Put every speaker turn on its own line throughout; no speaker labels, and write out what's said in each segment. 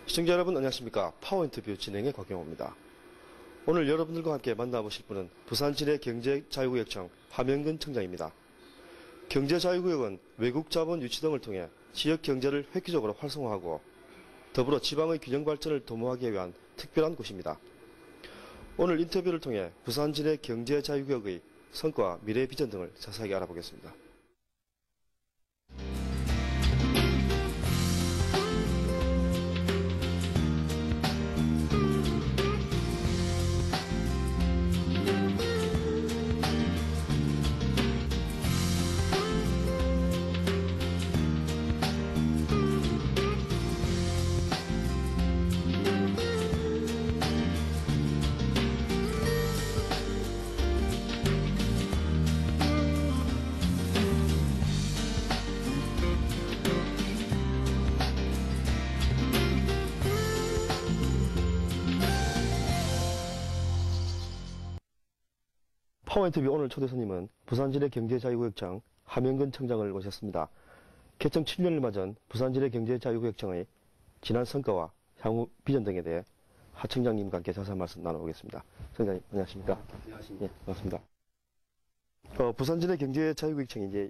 시청자 여러분 안녕하십니까. 파워인터뷰 진행의 곽경호입니다. 오늘 여러분들과 함께 만나보실 분은 부산진해 경제자유구역청 하명근 청장입니다. 경제자유구역은 외국 자본 유치 등을 통해 지역 경제를 획기적으로 활성화하고 더불어 지방의 균형 발전을 도모하기 위한 특별한 곳입니다. 오늘 인터뷰를 통해 부산진해 경제자유구역의 성과, 미래 비전 등을 자세하게 알아보겠습니다. 파워인터뷰 오늘 초대 손님은 부산진해 경제자유구역청 하명근 청장을 모셨습니다. 개청 7년을 맞은 부산진해 경제자유구역청의 지난 성과와 향후 비전 등에 대해 하 청장님과 함께 자세한 말씀 나눠보겠습니다. 청장님 안녕하십니까?
안녕하십니까?
예, 반갑습니다. 부산진해 경제자유구역청이 이제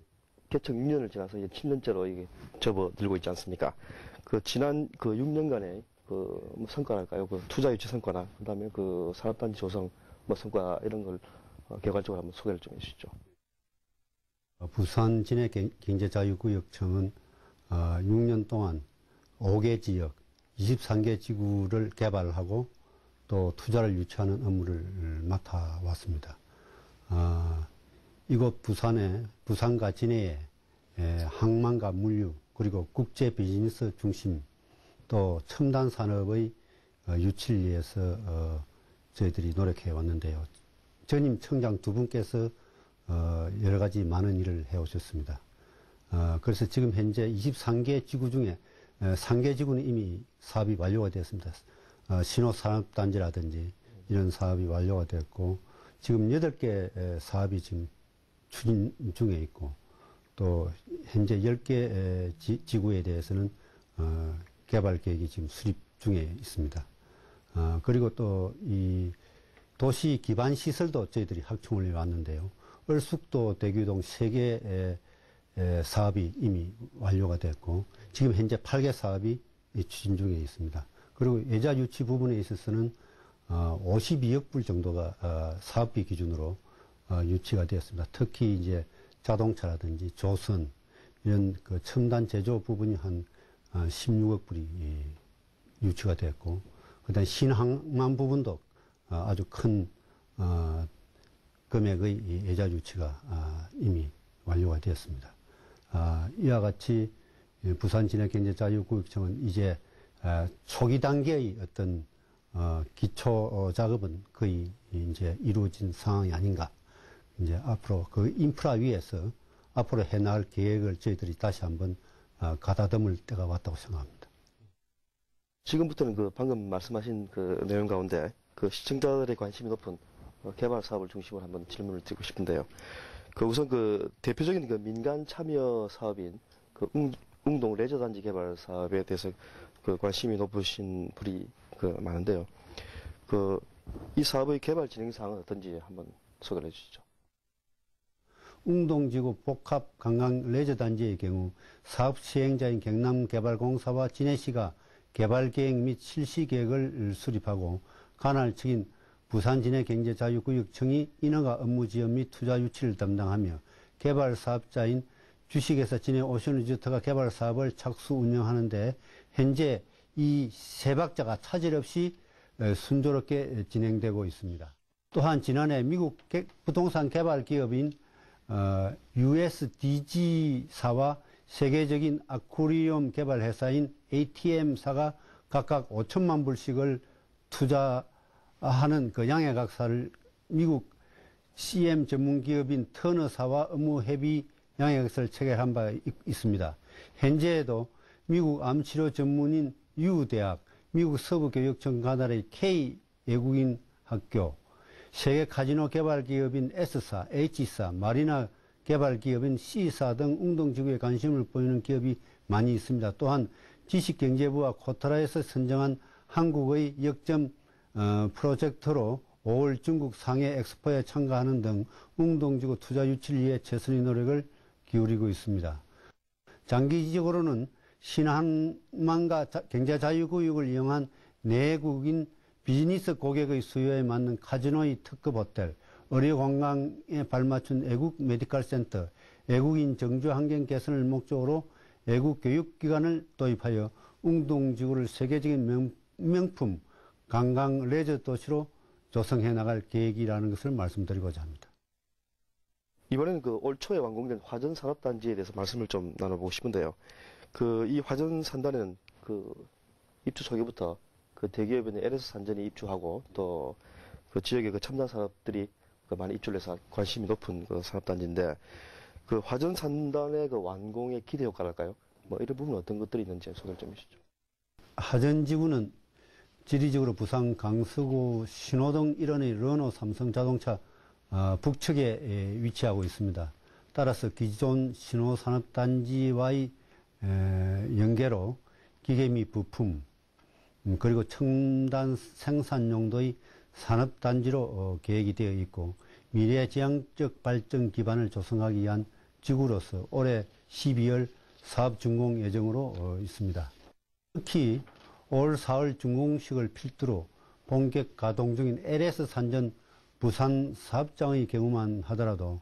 개청 6년을 지나서 이제 7년째로 이게 접어들고 있지 않습니까? 지난 6년간의 성과랄까요? 투자 유치 성과나 그다음에 산업단지 조성 성과 이런 걸 개괄적으로 한번 소개를 좀 해주시죠.
부산진해 경제자유구역청은 6년 동안 5개 지역, 23개 지구를 개발하고 또 투자를 유치하는 업무를 맡아왔습니다. 이곳 부산과 진해에 항만과 물류, 그리고 국제 비즈니스 중심, 또 첨단 산업의 유치를 위해서 저희들이 노력해 왔는데요. 전임 청장 두 분께서 여러 가지 많은 일을 해오셨습니다. 그래서 지금 현재 23개 지구 중에 3개 지구는 이미 사업이 완료가 되었습니다. 신호산업단지라든지 이런 사업이 완료가 되었고, 지금 8개 사업이 지금 추진 중에 있고, 또 현재 10개 지구에 대해서는 개발 계획이 지금 수립 중에 있습니다. 그리고 또 이 도시 기반 시설도 저희들이 확충을 해왔는데요. 얼숙도, 대규동 3개 사업이 이미 완료가 됐고, 지금 현재 8개 사업이 추진 중에 있습니다. 그리고 예자 유치 부분에 있어서는 52억 불 정도가 사업비 기준으로 유치가 되었습니다. 특히 이제 자동차라든지 조선 이런 첨단 제조 부분이 한 16억 불이 유치가 됐고, 그다음 신항만 부분도 아주 큰 금액의 예자 유치가 이미 완료가 되었습니다. 이와 같이 부산진해 경제자유구역청은 이제 초기 단계의 어떤 기초 작업은 거의 이제 이루어진 상황이 아닌가. 이제 앞으로 그 인프라 위에서 앞으로 해나갈 계획을 저희들이 다시 한번 가다듬을 때가 왔다고 생각합니다.
지금부터는 방금 말씀하신 내용 가운데 시청자들의 관심이 높은 개발 사업을 중심으로 한번 질문을 드리고 싶은데요. 우선 대표적인 민간 참여 사업인 웅동 레저단지 개발 사업에 대해서 관심이 높으신 분이 많은데요. 이 사업의 개발 진행 사항은 어떤지 한번 소개를 해주시죠.
웅동지구 복합관광 레저단지의 경우 사업 시행자인 경남개발공사와 진해시가 개발계획 및 실시계획을 수립하고 관할 측인 부산진해경제자유구역청이 인허가 업무 지원 및 투자 유치를 담당하며 개발 사업자인 주식회사 진해오션리조트가 개발 사업을 착수 운영하는데 현재 이 세 박자가 차질 없이 순조롭게 진행되고 있습니다. 또한 지난해 미국 부동산 개발 기업인 USDG사와 세계적인 아쿠리움 개발 회사인 ATM사가 각각 5천만 불씩을 투자하는 양해각서를 미국 CM 전문기업인 터너사와 업무 협의 양해각서를 체결한 바 있습니다. 현재에도 미국 암치료 전문인 유대학, 미국 서부교육청 관할의 K 외국인 학교, 세계 카지노 개발 기업인 S사, H사, 마리나 개발 기업인 C사 등 웅동지구에 관심을 보이는 기업이 많이 있습니다. 또한 지식경제부와 코타라에서 선정한 한국의 역점 프로젝트로 5월 중국 상해 엑스포에 참가하는 등 웅동지구 투자 유치를 위해 최선의 노력을 기울이고 있습니다. 장기적으로는 신한만과 경제자유구역을 이용한 내국인 비즈니스 고객의 수요에 맞는 카지노의 특급 호텔, 의료관광에 발맞춘 애국 메디컬 센터, 애국인 정주 환경 개선을 목적으로 애국 교육기관을 도입하여 웅동지구를 세계적인 명품 관광 레저 도시로 조성해 나갈 계획이라는 것을 말씀드리고자 합니다.
이번에는 올 초에 완공된 화전 산업단지에 대해서 말씀을 좀 나눠보고 싶은데요. 이 화전 산단에는 입주 초기부터 대기업인 LS 산전이 입주하고 또 지역의 첨단 산업들이 많이 입주를 해서 관심이 높은 산업단지인데 화전 산단의 완공의 기대 효과랄까요? 뭐 이런 부분은 어떤 것들이 있는지 소개를 좀 해주시죠.
화전지구는 지리적으로 부산 강서구 신호등 일원의 르노 삼성자동차 북측에 위치하고 있습니다. 따라서 기존 신호산업단지와의 연계로 기계 및 부품 그리고 첨단 생산 용도의 산업단지로 계획이 되어 있고 미래지향적 발전 기반을 조성하기 위한 지구로서 올해 12월 사업 준공 예정으로 있습니다. 특히 올 4월 준공식을 필두로 본격 가동 중인 LS 산전 부산 사업장의 경우만 하더라도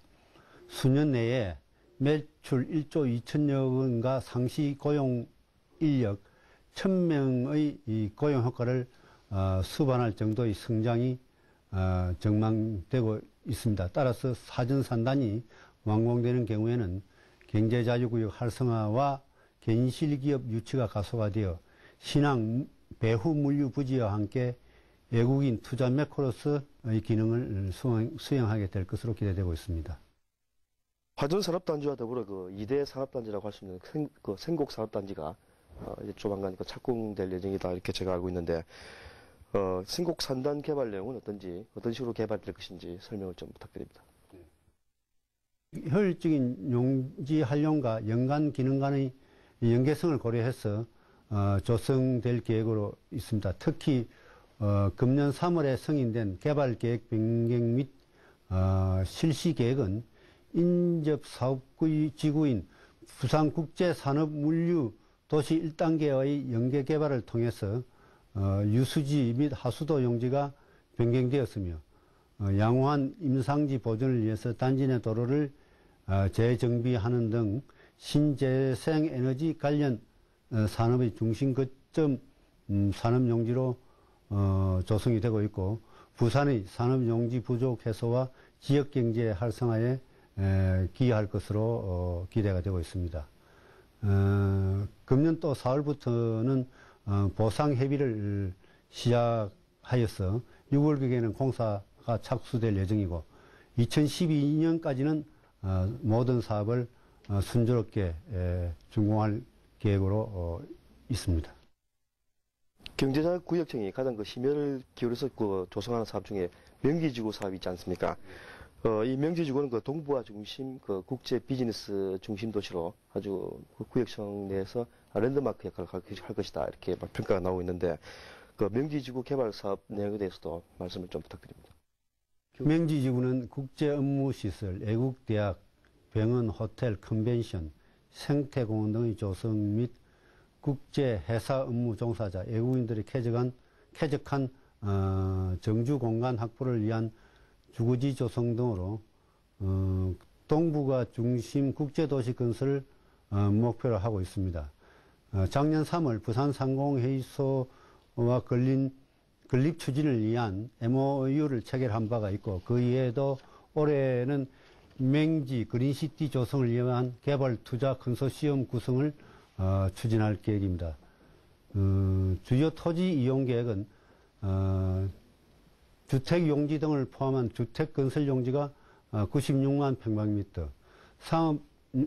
수년 내에 매출 1조 2천여 원과 상시 고용 인력 1,000명의 이 고용 효과를 수반할 정도의 성장이 전망되고 있습니다. 따라서 사전산단이 완공되는 경우에는 경제자유구역 활성화와 개인실기업 유치가 가속화되어 신앙 배후 물류 부지와 함께 외국인 투자 매크로서의 기능을 수행하게 될 것으로 기대되고 있습니다.
화전 산업단지와 더불어 2대 산업단지라고 할 수 있는 생곡 산업단지가 이제 조만간 착공될 예정이다 이렇게 제가 알고 있는데 생곡 산단 개발 내용은 어떤지 어떤 식으로 개발될 것인지 설명을 좀 부탁드립니다.
효율적인 용지 활용과 연간 기능 간의 연계성을 고려해서 조성될 계획으로 있습니다. 특히 금년 3월에 승인된 개발계획 변경 및 실시 계획은 인접사업지구인 부산국제산업물류 도시 1단계의 연계 개발을 통해서 유수지 및 하수도 용지가 변경되었으며 양호한 임상지 보존을 위해서 단지 내 도로를 재정비하는 등 신재생에너지 관련 산업의 중심 거점 산업용지로 조성이 되고 있고 부산의 산업용지 부족 해소와 지역경제 활성화에 기여할 것으로 기대가 되고 있습니다. 금년 또 4월부터는 보상협의를 시작하여서 6월경에는 공사가 착수될 예정이고 2012년까지는 모든 사업을 순조롭게 준공할 계획으로 있습니다.
경제자구역청이 가장 심혈을 기울여서 조성하는 사업 중에 명지지구 사업이 있지 않습니까? 이 명지지구는 동부아 중심 국제 비즈니스 중심 도시로 아주 구역청 내에서 랜드마크 역할을 할 것이다 이렇게 평가가 나오고 있는데 명지지구 개발 사업 내용에 대해서도 말씀을 좀 부탁드립니다.
명지지구는 국제 업무시설, 애국대학, 병원, 호텔, 컨벤션, 생태공원 등의 조성 및 국제 회사 업무 종사자, 외국인들이 쾌적한 정주 공간 확보를 위한 주거지 조성 등으로 동부가 중심 국제도시 건설을 목표로 하고 있습니다. 작년 3월 부산 상공회의소와 건립 추진을 위한 MOU를 체결한 바가 있고 그 이외에도 올해는 맹지 그린시티 조성을 위한 개발 투자 컨소시엄 구성을 추진할 계획입니다. 주요 토지 이용 계획은 주택 용지 등을 포함한 주택 건설 용지가 96만 평방미터, 상업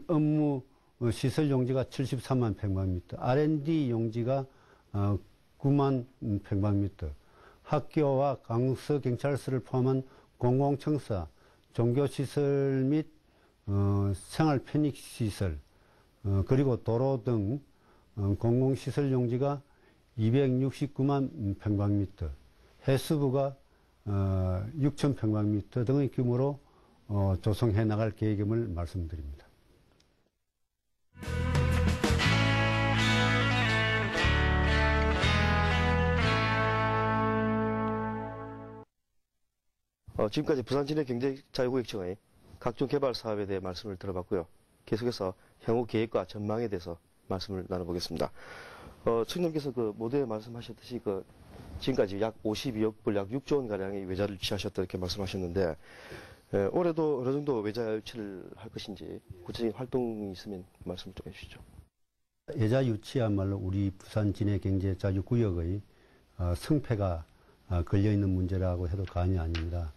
업무 시설 용지가 73만 평방미터, R&D 용지가 9만 평방미터, 학교와 강서 경찰서를 포함한 공공청사, 종교시설 및 생활 편익시설, 그리고 도로 등 공공시설 용지가 269만 평방미터, 해수부가 6천 평방미터 등의 규모로 조성해 나갈 계획임을 말씀드립니다.
지금까지 부산 진해경제자유구역청의 각종 개발 사업에 대해 말씀을 들어봤고요. 계속해서 향후 계획과 전망에 대해서 말씀을 나눠보겠습니다. 청장님께서 그 모두에 말씀하셨듯이 지금까지 약 52억 불, 약 6조 원 가량의 외자를 취하셨다 이렇게 말씀하셨는데 올해도 어느 정도 외자 유치를 할 것인지 구체적인 활동이 있으면 말씀 좀 해주시죠.
예자 유치야말로 우리 부산 진해경제자유구역의 승패가 걸려있는 문제라고 해도 과언이 아닙니다.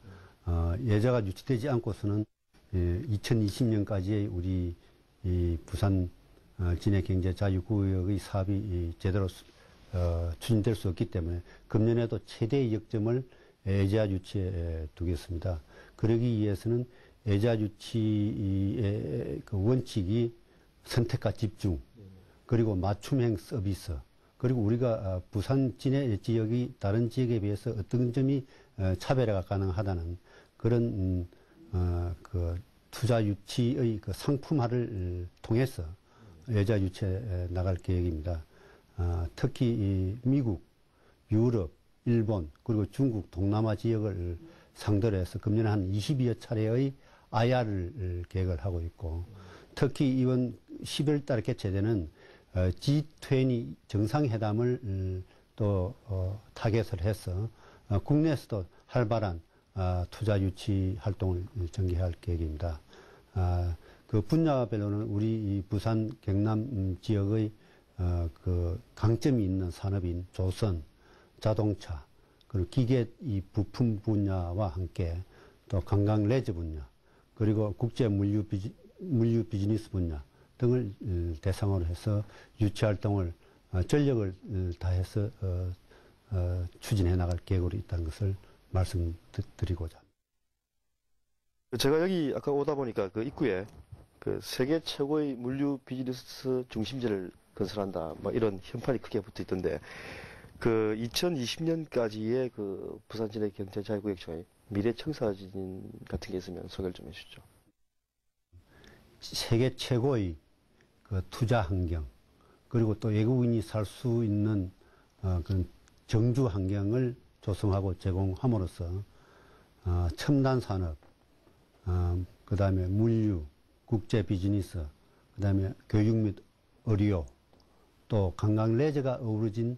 예자가 유치되지 않고서는 2020년까지의 우리 이 부산 진해경제자유구역의 사업이 제대로 추진될 수 없기 때문에 금년에도 최대의 역점을 예자 유치에 두겠습니다. 그러기 위해서는 예자 유치의 그 원칙이 선택과 집중, 그리고 맞춤형 서비스, 그리고 우리가 부산 진해 지역이 다른 지역에 비해서 어떤 점이 차별화가 가능하다는 그런 그 투자 유치의 그 상품화를 통해서 예자 유치에 나갈 계획입니다. 특히 이 미국, 유럽, 일본, 그리고 중국, 동남아 지역을 상대로 해서 금년에 한 22여 차례의 IR을 계획을 하고 있고, 특히 이번 12월 달에 개최되는 G20 정상회담을 또 타겟을 해서 국내에서도 활발한 투자 유치 활동을 전개할 계획입니다. 그 분야별로는 우리 이 부산 경남 지역의 그 강점이 있는 산업인 조선, 자동차, 그리고 기계 이 부품 분야와 함께 또 관광 레저 분야, 그리고 국제 물류 비즈니스 분야 등을 대상으로 해서 유치 활동을 전력을 다해서 추진해 나갈 계획으로 있다는 것을 말씀드리고자 합니다.
제가 여기 아까 오다 보니까 그 입구에 그 세계 최고의 물류 비즈니스 중심지를 건설한다, 뭐 이런 현판이 크게 붙어 있던데, 그 2020년까지의 그 부산 진해경제자유구역청의 미래 청사진 같은 게 있으면 소개를 좀 해주시죠.
세계 최고의 그 투자 환경, 그리고 또 외국인이 살 수 있는 그런 정주 환경을 조성하고 제공함으로써 첨단 산업, 그 다음에 물류, 국제 비즈니스, 그 다음에 교육 및 의료, 또 관광 레저가 어우러진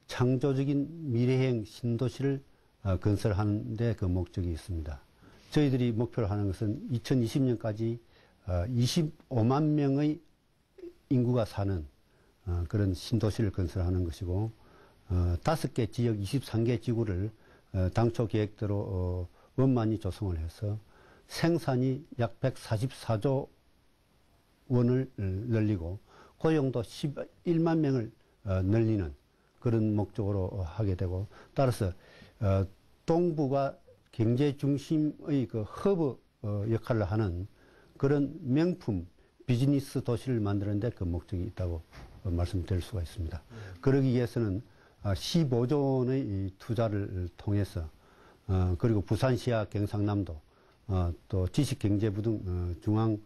창조적인 미래형 신도시를 건설하는 데 그 목적이 있습니다. 저희들이 목표로 하는 것은 2020년까지 25만 명의 인구가 사는 그런 신도시를 건설하는 것이고, 5개 지역 23개 지구를 당초 계획대로 원만히 조성을 해서 생산이 약 144조 원을 늘리고 고용도 11만 명을 늘리는 그런 목적으로 하게 되고, 따라서 동부가 경제 중심의 그 허브 역할을 하는 그런 명품 비즈니스 도시를 만드는 데 그 목적이 있다고 말씀드릴 수가 있습니다. 그러기 위해서는 15조 원의 투자를 통해서 그리고 부산시와 경상남도 또 지식경제부 등 중앙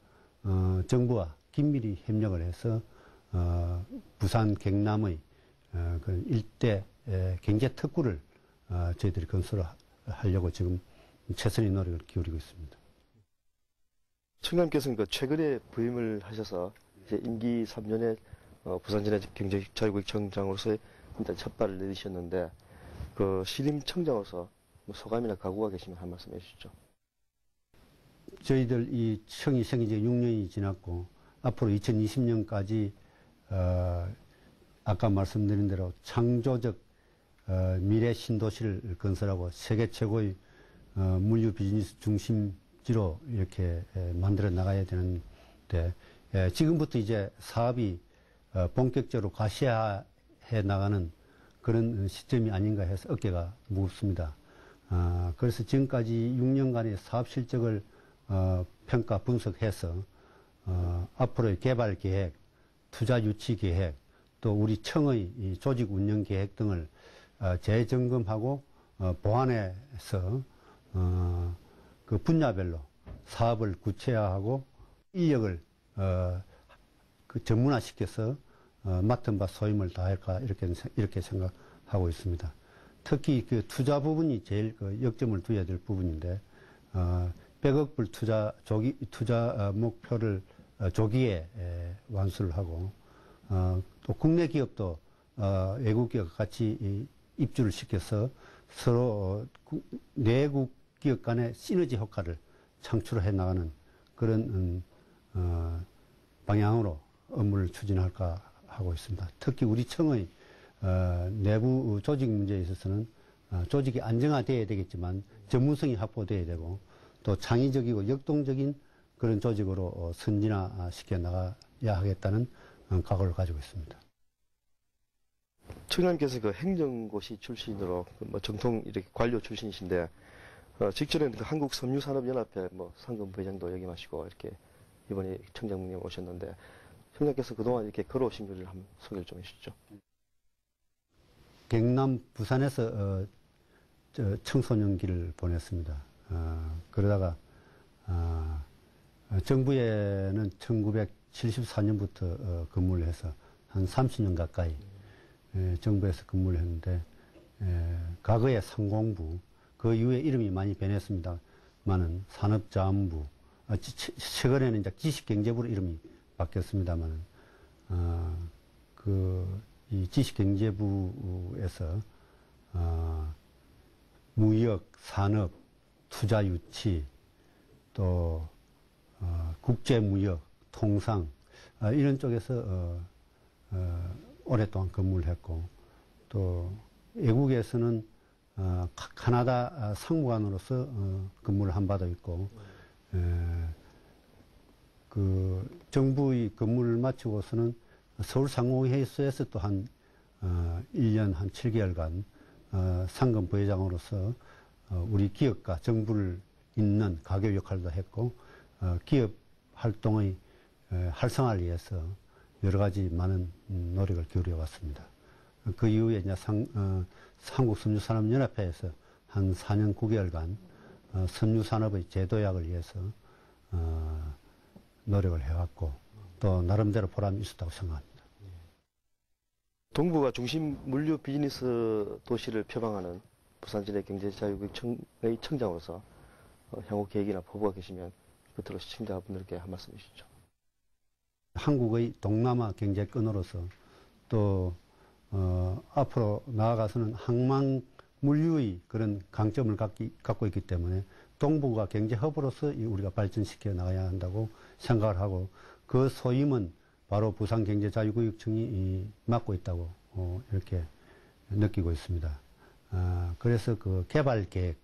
정부와 긴밀히 협력을 해서 부산 경남의 그런 일대 경제 특구를 저희들이 건설하려고 지금 최선의 노력을 기울이고 있습니다.
청장님께서는 그 최근에 부임을 하셔서 이제 임기 3년에 부산 진해경제자유구역청장으로서의 일단 첫 발을 내디셨는데, 그 신임 청장으로서 뭐 소감이나 각오가 계시면 한 말씀 해주시죠.
저희들 이 청이 생긴 지 6년이 지났고, 앞으로 2020년까지 아까 말씀드린 대로 창조적 미래 신도시를 건설하고 세계 최고의 물류 비즈니스 중심지로 이렇게 만들어 나가야 되는데, 지금부터 이제 사업이 본격적으로 가시화해 나가는 그런 시점이 아닌가 해서 어깨가 무겁습니다. 그래서 지금까지 6년간의 사업 실적을 평가 분석해서 앞으로의 개발 계획, 투자 유치 계획, 또 우리 청의 이 조직 운영 계획 등을 재점검하고 보완해서 그 분야별로 사업을 구체화하고 인력을 그 전문화시켜서 맡은 바 소임을 다할까 이렇게 생각하고 있습니다. 특히 그 투자 부분이 제일 그 역점을 둬야 될 부분인데 100억 불 투자 목표를 조기에 완수를 하고 또 국내 기업도 외국 기업 같이 입주를 시켜서 서로 내국 기업 간의 시너지 효과를 창출해 나가는 그런 방향으로 업무를 추진할까 하고 있습니다. 특히 우리 청의 내부 조직 문제에 있어서는 조직이 안정화되어야 되겠지만 전문성이 확보되어야 되고 또 창의적이고 역동적인 그런 조직으로 선진화시켜 나가야 하겠다는 각오를 가지고 있습니다.
청장님께서 그 행정고시 출신으로 뭐 정통 이렇게 관료 출신이신데 직전에는 그 한국섬유산업연합회 뭐 상금 부회장도 역임하시고 이렇게 이번에 청장님 오셨는데 청장께서 그동안 이렇게 걸어오신 길을 한번 소개를 좀 해주시죠.
경남 부산에서 청소년기를 보냈습니다. 그러다가 정부에는 1974년부터 근무를 해서 한 30년 가까이 정부에서 근무를 했는데 과거에 상공부 그 이후에 이름이 많이 변했습니다만은 산업자원부 최근에는 이제 지식경제부로 이름이 바뀌었습니다만은 이 지식경제부에서 무역, 산업, 투자 유치, 또 국제무역, 통상 이런 쪽에서 오랫동안 근무를 했고 또 외국에서는 카나다 상무관으로서 근무를 한 바도 있고 그 정부의 근무를 마치고서는 서울상공회의소에서 또 한 1년 한 7개월간 상금 부회장으로서 우리 기업과 정부를 잇는 가교 역할도 했고 기업 활동의 활성화를 위해서 여러 가지 많은 노력을 기울여 왔습니다. 그 이후에 이제 한국섬유산업연합회에서 한 4년 9개월간 섬유산업의 제도약을 위해서 노력을 해왔고 또 나름대로 보람이 있었다고 생각합니다.
동부가 중심 물류 비즈니스 도시를 표방하는 부산진해 경제자유구역청의 청장으로서 향후 계획이나 포부가 계시면 끝으로 시청자분들께 한 말씀 해주시죠.
한국의 동남아 경제권으로서 또 앞으로 나아가서는 항만 물류의 그런 강점을 갖고 있기 때문에 동부가 경제 허브로서 우리가 발전시켜 나가야 한다고 생각을 하고 그 소임은 바로 부산경제자유구역청이 맡고 있다고 이렇게 느끼고 있습니다. 그래서 그 개발 계획,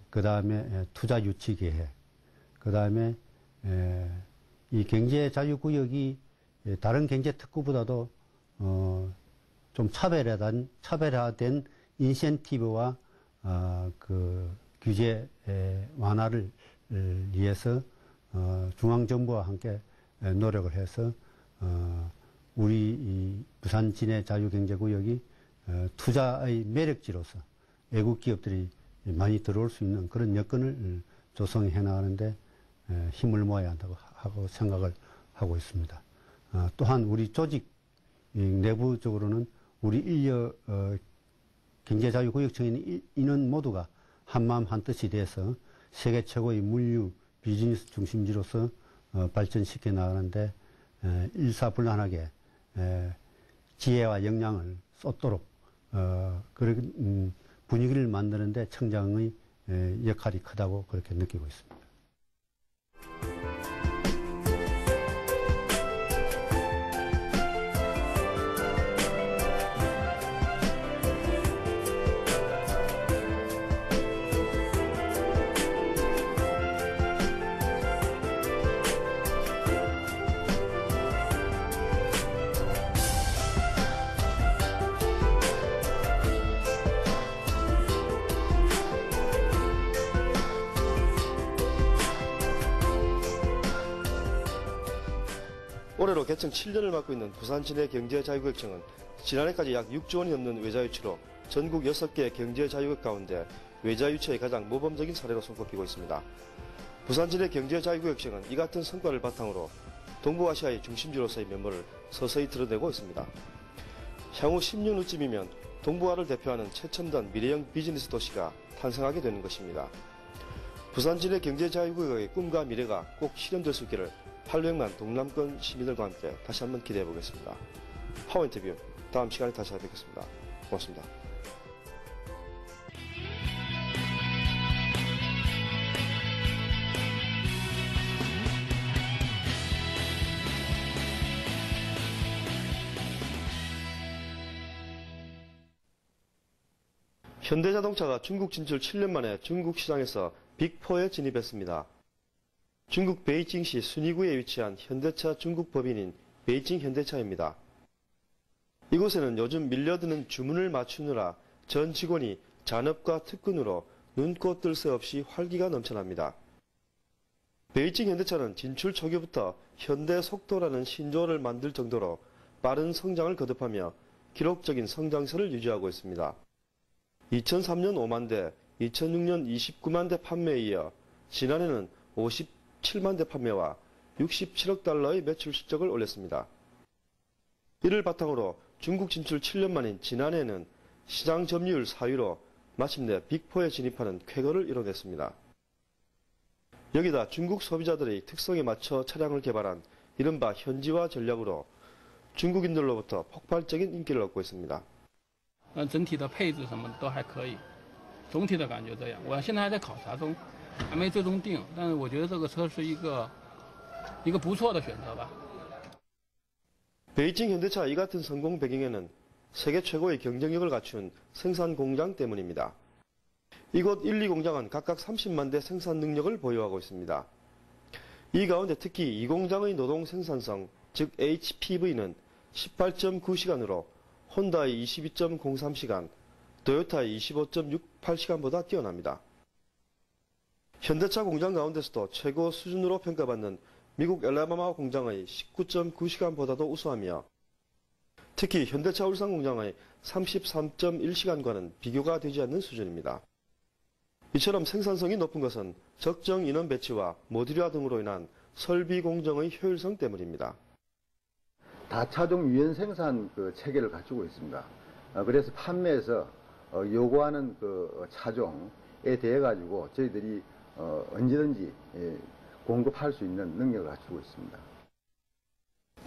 그 다음에 투자 유치 계획, 그 다음에 이 경제자유구역이 다른 경제특구보다도 좀 차별화된 인센티브와 그 규제 완화를 위해서 중앙정부와 함께 노력을 해서 우리 이 부산 진해 자유경제구역이 투자의 매력지로서 외국 기업들이 많이 들어올 수 있는 그런 여건을 조성해 나가는데 힘을 모아야 한다고 하고 생각을 하고 있습니다. 또한 우리 조직 내부적으로는 우리 인력 경제자유구역청에 있는 인원 모두가 한마음 한뜻이 돼서 세계 최고의 물류 비즈니스 중심지로서 발전시켜 나가는데 일사불란하게 지혜와 역량을 쏟도록 그런 분위기를 만드는데 청장의 역할이 크다고 그렇게 느끼고 있습니다.
올해로 개청 7년을 맡고 있는 부산 진해 경제자유구역청은 지난해까지 약 6조 원이 넘는 외자유치로 전국 6개 경제자유구역 가운데 외자유치의 가장 모범적인 사례로 손꼽히고 있습니다. 부산 진해 경제자유구역청은 이 같은 성과를 바탕으로 동북아시아의 중심지로서의 면모를 서서히 드러내고 있습니다. 향후 10년 후쯤이면 동북아를 대표하는 최첨단 미래형 비즈니스 도시가 탄생하게 되는 것입니다. 부산 진해 경제자유구역의 꿈과 미래가 꼭 실현될 수 있기를 800만 동남권 시민들과 함께 다시 한번 기대해 보겠습니다. 파워인터뷰 다음 시간에 다시 뵙겠습니다. 고맙습니다. 현대자동차가 중국 진출 7년 만에 중국 시장에서 빅4에 진입했습니다. 중국 베이징시 순이구에 위치한 현대차 중국 법인인 베이징 현대차입니다. 이곳에는 요즘 밀려드는 주문을 맞추느라 전 직원이 잔업과 특근으로 눈꽃 뜰 새 없이 활기가 넘쳐납니다. 베이징 현대차는 진출 초기부터 현대 속도라는 신조어를 만들 정도로 빠른 성장을 거듭하며 기록적인 성장세를 유지하고 있습니다. 2003년 5만 대, 2006년 29만 대 판매에 이어 지난해는 57만 대 판매와 67억 달러의 매출 실적을 올렸습니다. 이를 바탕으로 중국 진출 7년 만인 지난해에는 시장 점유율 4위로 마침내 빅4에 진입하는 쾌거를 이뤄냈습니다. 여기다 중국 소비자들의 특성에 맞춰 차량을 개발한 이른바 현지화 전략으로 중국인들로부터 폭발적인 인기를 얻고 있습니다.
整体的配置什么都还可以，总体的感觉这样。我现在还在考察中，还没最终定，但是我觉得这个车是一个不错的选择吧。
베이징 현대차 이 같은 성공 배경에는 세계 최고의 경쟁력을 갖춘 생산 공장 때문입니다. 이곳 1, 2공장은 각각 30만 대 생산 능력을 보유하고 있습니다. 이 가운데 특히 이 공장의 노동 생산성, 즉 HPV는 18.9시간으로 혼다의 22.03시간, 토요타의 25.68시간보다 뛰어납니다. 현대차 공장 가운데서도 최고 수준으로 평가받는 미국 엘라바마 공장의 19.9시간보다도 우수하며 특히 현대차 울산 공장의 33.1시간과는 비교가 되지 않는 수준입니다. 이처럼 생산성이 높은 것은 적정 인원 배치와 모듈화 등으로 인한 설비 공정의 효율성 때문입니다.
다차종 유연 생산 체계를 갖추고 있습니다. 그래서 판매에서 요구하는 차종에 대해 가지고 저희들이 언제든지 공급할 수 있는 능력을 갖추고 있습니다.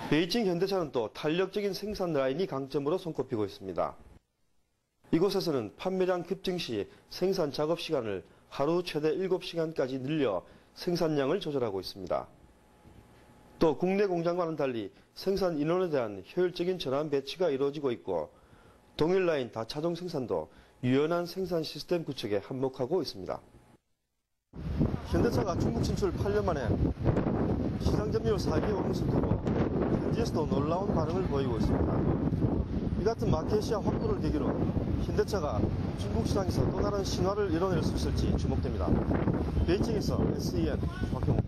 베이징 현대차는 또 탄력적인 생산 라인이 강점으로 손꼽히고 있습니다. 이곳에서는 판매량 급증 시 생산 작업 시간을 하루 최대 7시간까지 늘려 생산량을 조절하고 있습니다. 또 국내 공장과는 달리 생산 인원에 대한 효율적인 전환 배치가 이루어지고 있고 동일 라인 다차종 생산도 유연한 생산 시스템 구축에 한몫하고 있습니다. 현대차가 중국 진출 8년 만에 시장 점유율 4위에 오른 속도로 현지에서도 놀라운 반응을 보이고 있습니다. 이 같은 마켓시아 확보를 계기로 현대차가 중국 시장에서 또 다른 신화를 이뤄낼 수 있을지 주목됩니다. 베이징에서 SEN 박형우